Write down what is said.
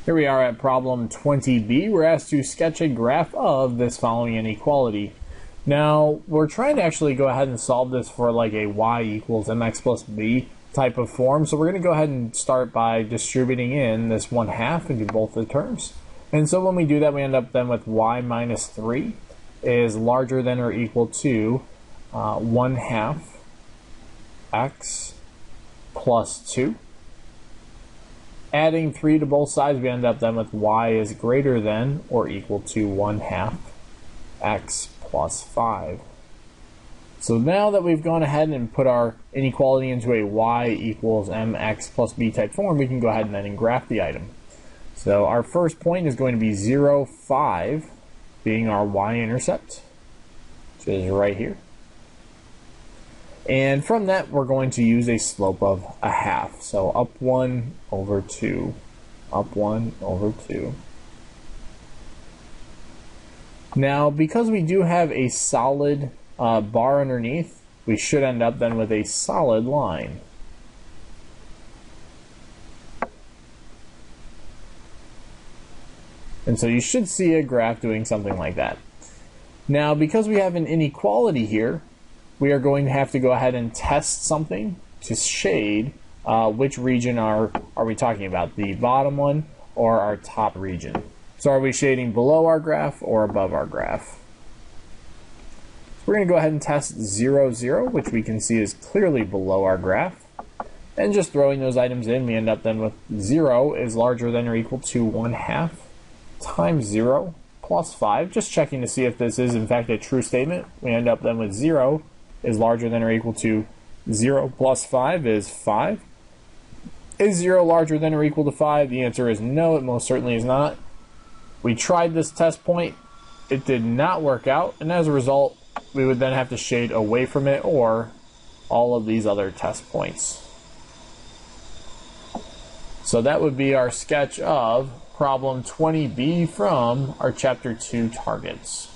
Here we are at problem 20b. We're asked to sketch a graph of this following inequality. Now, we're trying to actually go ahead and solve this for like a y equals mx plus b type of form. So we're going to go ahead and start by distributing in this 1/2 into both the terms. And so when we do that, we end up then with y minus 3 is larger than or equal to 1/2 x plus 2. Adding 3 to both sides, we end up then with y is greater than or equal to 1/2 x plus 5. So now that we've gone ahead and put our inequality into a y equals mx plus b type form, we can go ahead and then graph the item. So our first point is going to be 0, 5, being our y-intercept, which is right here. And from that, we're going to use a slope of 1/2. So up 1 over 2, up 1 over 2. Now, because we do have a solid bar underneath, we should end up then with a solid line. And so you should see a graph doing something like that. Now, because we have an inequality here, we are going to have to go ahead and test something to shade which region are we talking about, the bottom one or our top region. So are we shading below our graph or above our graph? We're going to go ahead and test 0, 0, which we can see is clearly below our graph. And just throwing those items in, we end up then with 0 is larger than or equal to 1/2 times 0 plus 5. Just checking to see if this is in fact a true statement. We end up then with 0 is larger than or equal to 0 plus 5 is 5. Is 0 larger than or equal to 5? The answer is no, it most certainly is not. We tried this test point, it did not work out, and as a result, we would then have to shade away from it or all of these other test points. So that would be our sketch of problem 20b from our chapter 2 targets.